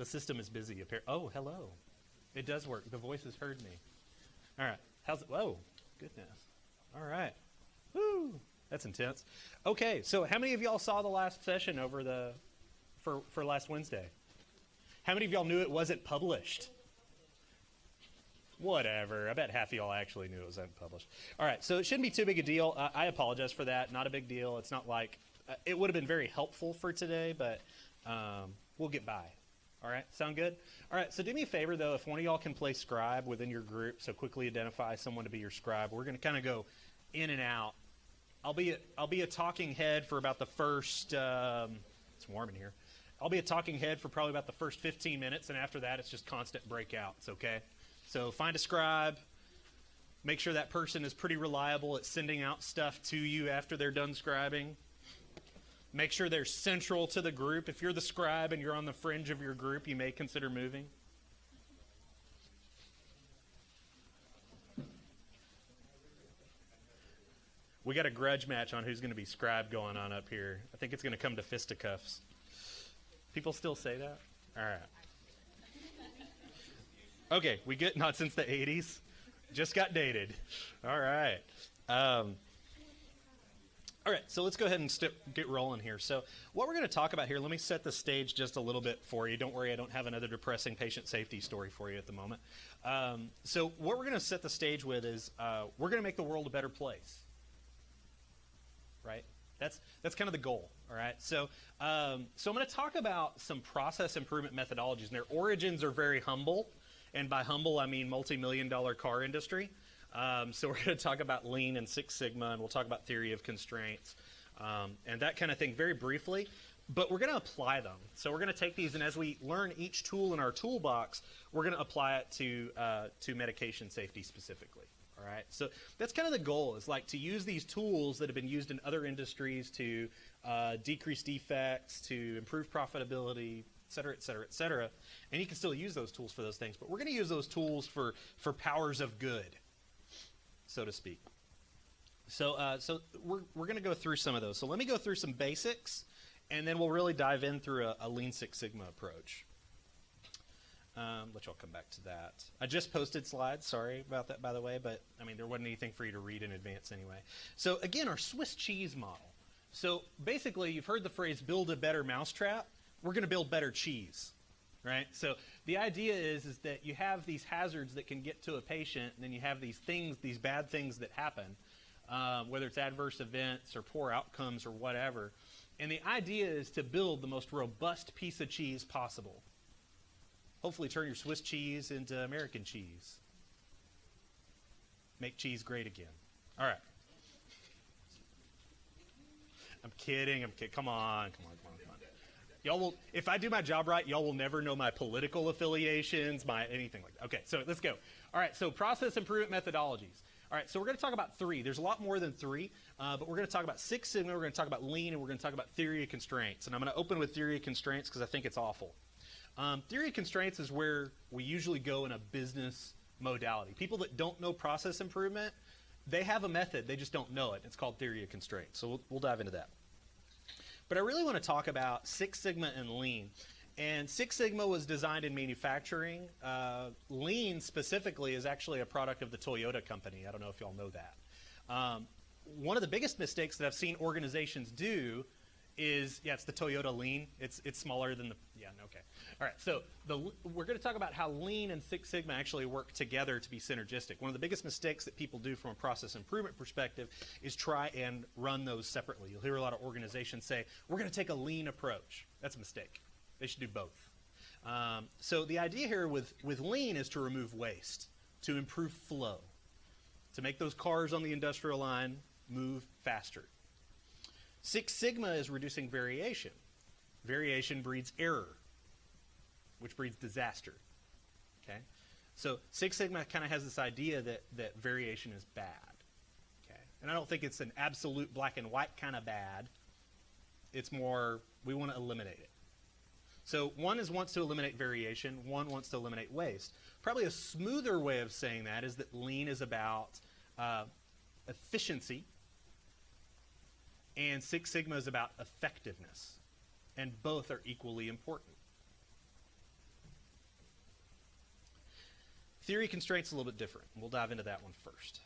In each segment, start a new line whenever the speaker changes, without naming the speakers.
The system is busy. Oh, hello. It does work. The voice has heard me. All right. How's it? Whoa. Goodness. All right. Woo. That's intense. Okay. So how many of y'all saw the last session for last Wednesday? How many of y'all knew it wasn't published? Whatever. I bet half of y'all actually knew it wasn't published. All right. So it shouldn't be too big a deal. I apologize for that. Not a big deal. It's not like it would have been very helpful for today, but we'll get by. All right, sound good? All right, so do me a favor, though, if one of y'all can play scribe within your group, so quickly identify someone to be your scribe. We're going to kind of go in and out. I'll be a talking head for about the first, it's warm in here. I'll be a talking head for probably about the first 15 minutes, and after that, it's just constant breakouts, okay? So find a scribe. Make sure that person is pretty reliable at sending out stuff to you after they're done scribing. Make sure they're central to the group. If you're the scribe and you're on the fringe of your group, you may consider moving. We got a grudge match on who's going to be scribe going on up here. I think it's going to come to fisticuffs. People still say that? All right. Okay, we get not since the 80s. Just got dated. All right. All right, so let's go ahead and get rolling here. So what we're going to talk about here, let me set the stage just a little bit for you. Don't worry, I don't have another depressing patient safety story for you at the moment. So what we're going to set the stage with is we're going to make the world a better place, right? That's kind of the goal, all right? So I'm going to talk about some process improvement methodologies, and their origins are very humble, and by humble I mean multi-million-dollar car industry. So we're going to talk about Lean and Six Sigma, and we'll talk about theory of constraints, and that kind of thing very briefly. But we're going to apply them. So we're going to take these, and as we learn each tool in our toolbox, we're going to apply it to medication safety specifically. All right. So that's kind of the goal, is like to use these tools that have been used in other industries to decrease defects, to improve profitability, et cetera, et cetera, et cetera. And you can still use those tools for those things, but we're going to use those tools for powers of good, so to speak. So we're going to go through some of those. So let me go through some basics, and then we'll really dive in through a Lean Six Sigma approach. Which I'll come back to that. I just posted slides. Sorry about that, by the way, but I mean there wasn't anything for you to read in advance anyway. So again, our Swiss cheese model. So basically, you've heard the phrase "build a better mousetrap." We're going to build better cheese. Right? So the idea is that you have these hazards that can get to a patient, and then you have these things, these bad things that happen, whether it's adverse events or poor outcomes or whatever. And the idea is to build the most robust piece of cheese possible. Hopefully turn your Swiss cheese into American cheese. Make cheese great again. All right. I'm kidding. Come on. Y'all will, if I do my job right, y'all will never know my political affiliations, my anything like that. Okay, so let's go. All right, so process improvement methodologies. All right, so we're going to talk about three. There's a lot more than three, but we're going to talk about Six Sigma, we're going to talk about Lean, and we're going to talk about theory of constraints. And I'm going to open with theory of constraints because I think it's awful. Theory of constraints is where we usually go in a business modality. People that don't know process improvement, they have a method, they just don't know it. It's called theory of constraints. So we'll dive into that. But I really want to talk about Six Sigma and Lean. And Six Sigma was designed in manufacturing. Lean specifically is actually a product of the Toyota company. I don't know if y'all know that. One of the biggest mistakes that I've seen organizations do is, it's the Toyota Lean. It's smaller than the, okay. All right, so we're going to talk about how Lean and Six Sigma actually work together to be synergistic. One of the biggest mistakes that people do from a process improvement perspective is try and run those separately. You'll hear a lot of organizations say, we're going to take a Lean approach. That's a mistake. They should do both. So the idea here with Lean is to remove waste, to improve flow, to make those cars on the industrial line move faster. Six Sigma is reducing variation. Variation breeds error, which breeds disaster. Okay? So Six Sigma kind of has this idea that variation is bad. Okay? And I don't think it's an absolute black and white kind of bad. It's more, we want to eliminate it. So one wants to eliminate variation, one wants to eliminate waste. Probably a smoother way of saying that is that Lean is about efficiency, and Six Sigma is about effectiveness. And both are equally important. Theory constraints a little bit different. We'll dive into that one first.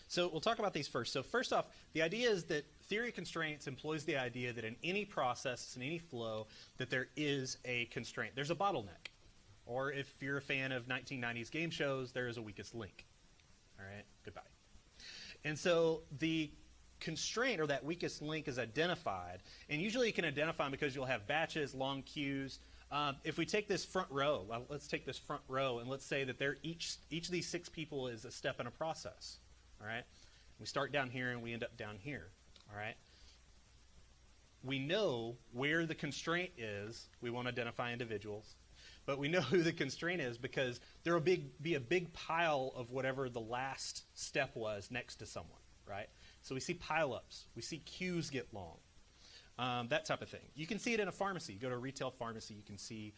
So we'll talk about these first. So first off, the idea is that theory constraints employs the idea that in any process, in any flow, that there is a constraint. There's a bottleneck. Or if you're a fan of 1990s game shows, there is a weakest link. All right, goodbye. And so the constraint or that weakest link is identified, and usually you can identify them because you'll have batches, long queues. If we take this front row, let's take this front row, and let's say that each of these 6 people is a step in a process. All right, we start down here and we end up down here. All right, we know where the constraint is. We won't identify individuals, but we know who the constraint is because there will be a big pile of whatever the last step was next to someone. Right, so we see pileups, we see queues get long, that type of thing. You can see it in a pharmacy. You go to a retail pharmacy, you can see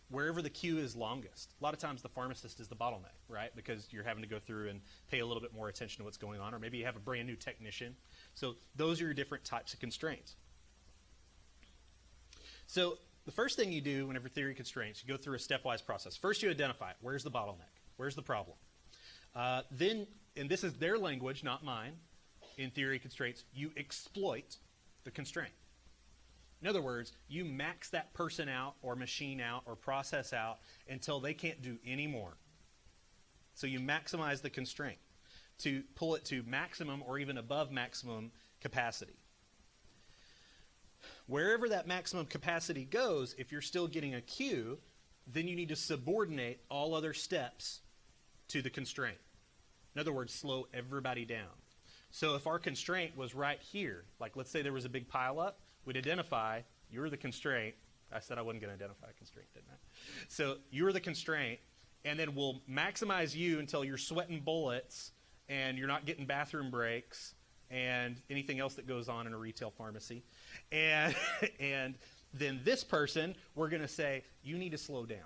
wherever the queue is longest. A lot of times the pharmacist is the bottleneck, right? Because you're having to go through and pay a little bit more attention to what's going on, or maybe you have a brand new technician. So those are your different types of constraints. So the first thing you do whenever theory constraints, you go through a stepwise process. First you identify it. Where's the bottleneck? Where's the problem? Then, and this is their language, not mine, in theory constraints, you exploit the constraint. In other words, you max that person out or machine out or process out until they can't do any more. So you maximize the constraint to pull it to maximum or even above maximum capacity. Wherever that maximum capacity goes, if you're still getting a queue, then you need to subordinate all other steps to the constraint. In other words, slow everybody down. So if our constraint was right here, like let's say there was a big pile up, we'd identify, you're the constraint. I said I wasn't going to identify a constraint, didn't I? So you're the constraint, and then we'll maximize you until you're sweating bullets and you're not getting bathroom breaks and anything else that goes on in a retail pharmacy. And, and then this person, we're going to say, you need to slow down,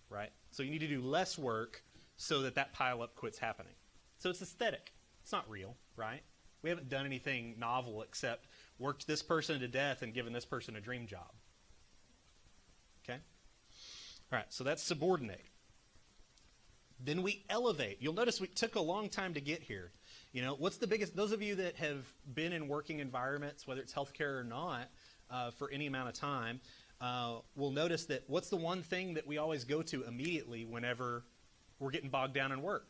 right? So you need to do less work so that that pile up quits happening. So it's aesthetic. It's not real, right? We haven't done anything novel except worked this person to death and given this person a dream job. Okay? All right, so that's subordinate. Then we elevate. You'll notice we took a long time to get here. You know, what's the biggest, those of you that have been in working environments, whether it's healthcare or not, for any amount of time, will notice that what's the one thing that we always go to immediately whenever we're getting bogged down in work?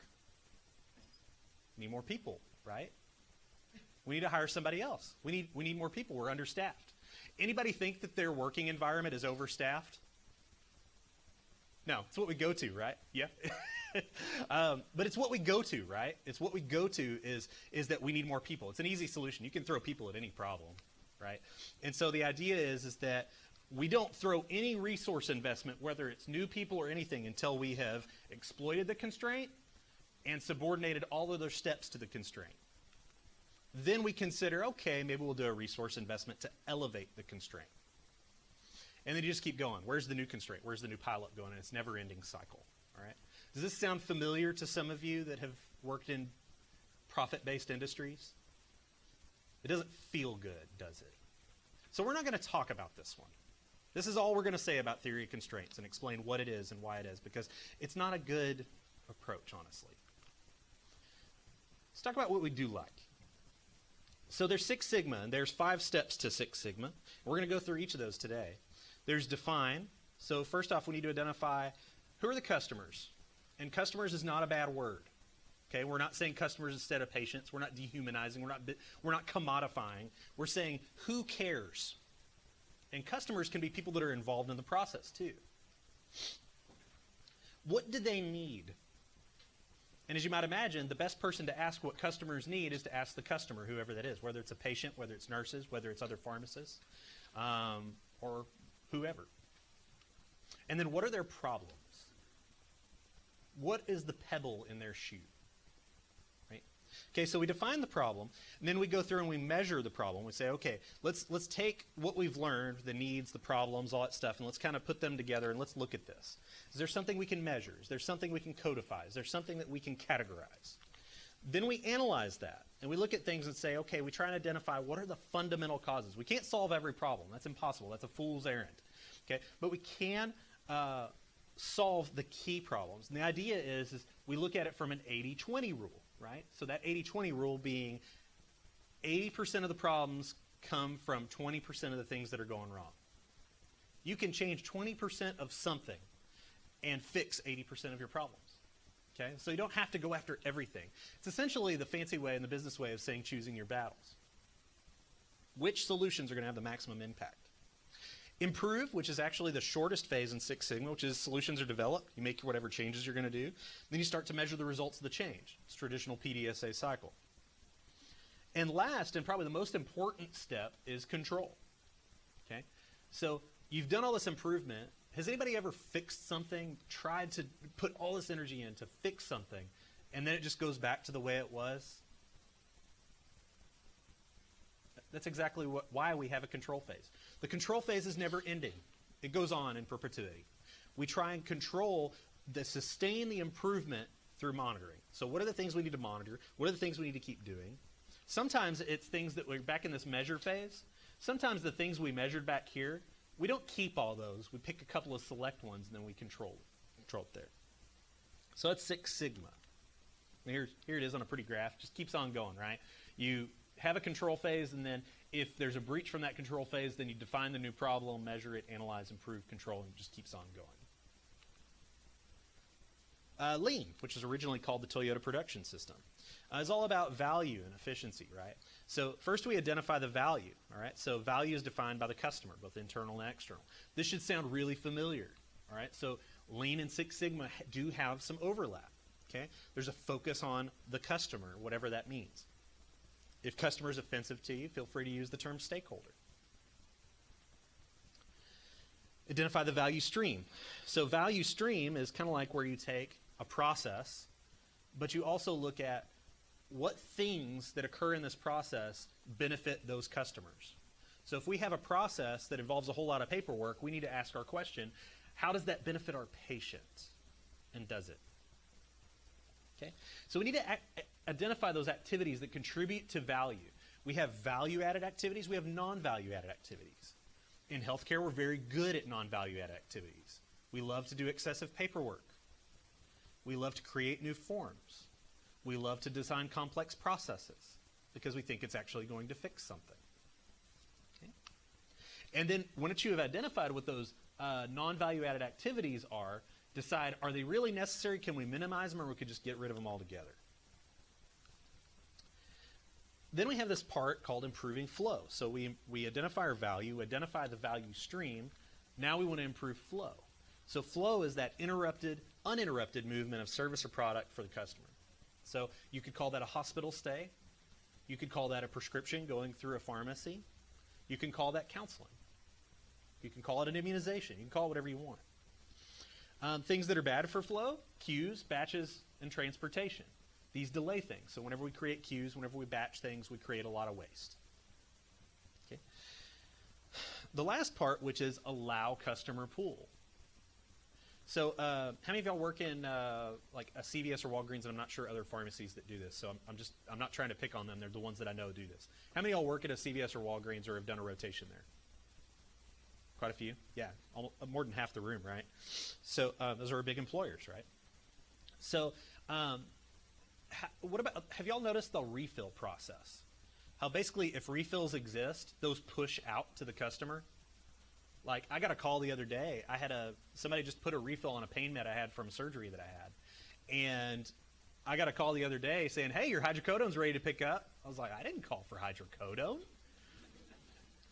We need more people, right? We need to hire somebody else. We need more people. We're understaffed. Anybody think that their working environment is overstaffed? No, it's what we go to, right? Yeah. But it's what we go to, right? It's what we go to is that we need more people. It's an easy solution. You can throw people at any problem, right? And so the idea is that we don't throw any resource investment, whether it's new people or anything, until we have exploited the constraint and subordinated all other steps to the constraint. Then we consider, okay, maybe we'll do a resource investment to elevate the constraint. And then you just keep going. Where's the new constraint? Where's the new pileup going? And it's a never-ending cycle. All right. Does this sound familiar to some of you that have worked in profit-based industries? It doesn't feel good, does it? So we're not going to talk about this one. This is all we're going to say about theory of constraints and explain what it is and why it is, because it's not a good approach, honestly. Let's talk about what we do like. So there's Six Sigma, and there's 5 steps to Six Sigma. We're going to go through each of those today. There's define. So first off, we need to identify who are the customers. And customers is not a bad word. Okay, we're not saying customers instead of patients. We're not dehumanizing. We're not commodifying. We're saying who cares. And customers can be people that are involved in the process too. What do they need? And as you might imagine, the best person to ask what customers need is to ask the customer, whoever that is, whether it's a patient, whether it's nurses, whether it's other pharmacists, or whoever. And then what are their problems? What is the pebble in their shoe? Right? Okay, so we define the problem, and then we go through and we measure the problem. We say, okay, let's take what we've learned, the needs, the problems, all that stuff, and let's kind of put them together and let's look at this. Is there something we can measure? Is there something we can codify? Is there something that we can categorize? Then we analyze that, and we look at things and say, okay, we try and identify what are the fundamental causes. We can't solve every problem. That's impossible. That's a fool's errand. Okay, but we can solve the key problems. And the idea is we look at it from an 80-20 rule, right? So that 80-20 rule being 80% of the problems come from 20% of the things that are going wrong. You can change 20% of something and fix 80% of your problems. Okay, so you don't have to go after everything. It's essentially the fancy way and the business way of saying choosing your battles. Which solutions are going to have the maximum impact? Improve, which is actually the shortest phase in Six Sigma, which is solutions are developed. You make whatever changes you're going to do. Then you start to measure the results of the change. It's traditional PDSA cycle. And last, and probably the most important step, is control. Okay, so you've done all this improvement. Has anybody ever fixed something, tried to put all this energy in to fix something, and then it just goes back to the way it was? That's exactly why we have a control phase. The control phase is never ending. It goes on in perpetuity. We try and sustain the improvement through monitoring. So what are the things we need to monitor? What are the things we need to keep doing? Sometimes it's things that we're back in this measure phase. Sometimes the things we measured back here, we don't keep all those. We pick a couple of select ones and then we control it there. So that's Six Sigma. Here it is on a pretty graph. Just keeps on going, right? You have a control phase, and then if there's a breach from that control phase, then you define the new problem, measure it, analyze, improve, control, and it just keeps on going. Lean, which was originally called the Toyota Production System, is all about value and efficiency, right? So first we identify the value, all right? So value is defined by the customer, both internal and external. This should sound really familiar, all right? So Lean and Six Sigma do have some overlap, okay? There's a focus on the customer, whatever that means. If customer is offensive to you, feel free to use the term stakeholder. Identify the value stream. So value stream is kind of like where you take a process, but you also look at what things that occur in this process benefit those customers. So if we have a process that involves a whole lot of paperwork, we need to ask our question, how does that benefit our patient? And does it? Okay? So we need to identify those activities that contribute to value. We have value-added activities. We have non-value-added activities. In healthcare, we're very good at non-value-added activities. We love to do excessive paperwork. We love to create new forms. We love to design complex processes because we think it's actually going to fix something. Okay? And then once you have identified what those non-value-added activities are, decide, are they really necessary? Can we minimize them, or we could just get rid of them altogether? Then we have this part called improving flow. So we identify our value, identify the value stream. Now we want to improve flow. So flow is that uninterrupted movement of service or product for the customer. So you could call that a hospital stay. You could call that a prescription going through a pharmacy. You can call that counseling. You can call it an immunization. You can call it whatever you want. Things that are bad for flow, queues, batches, and transportation. These delay things. So whenever we create queues, whenever we batch things, we create a lot of waste. Okay. The last part, which is allow customer pull. So how many of y'all work in like a CVS or Walgreens, and I'm not sure other pharmacies that do this, so I'm not trying to pick on them. They're the ones that I know do this. How many of y'all work at a CVS or Walgreens or have done a rotation there? Quite a few? Yeah, more than half the room, right? So those are big employers, right? So what about, have y'all noticed the refill process? How basically if refills exist, those push out to the customer? Like I got a call the other day. Somebody just put a refill on a pain med I had from surgery that I had. And I got a call the other day saying, hey, your hydrocodone's ready to pick up. I was like, I didn't call for hydrocodone.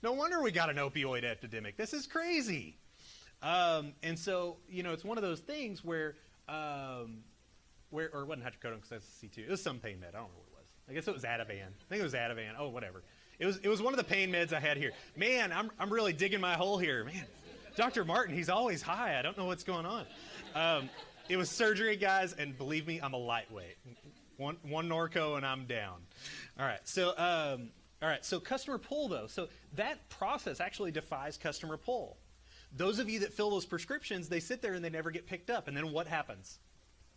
No wonder we got an opioid epidemic. This is crazy. And so, it's one of those things where or it wasn't hydrocodone because that's C2. It was some pain med. I don't know what it was. I guess it was Ativan. I think it was Ativan. Oh, whatever. It was one of the pain meds I had here. Man, I'm really digging my hole here. Man, Dr. Martin, he's always high. I don't know what's going on. It was surgery, guys, and believe me, I'm a lightweight. One Norco and I'm down. All right. So customer pull, though. So that process actually defies customer pull. Those of you that fill those prescriptions, they sit there and they never get picked up. And then what happens?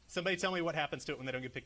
Somebody tell me what happens to it when they don't get picked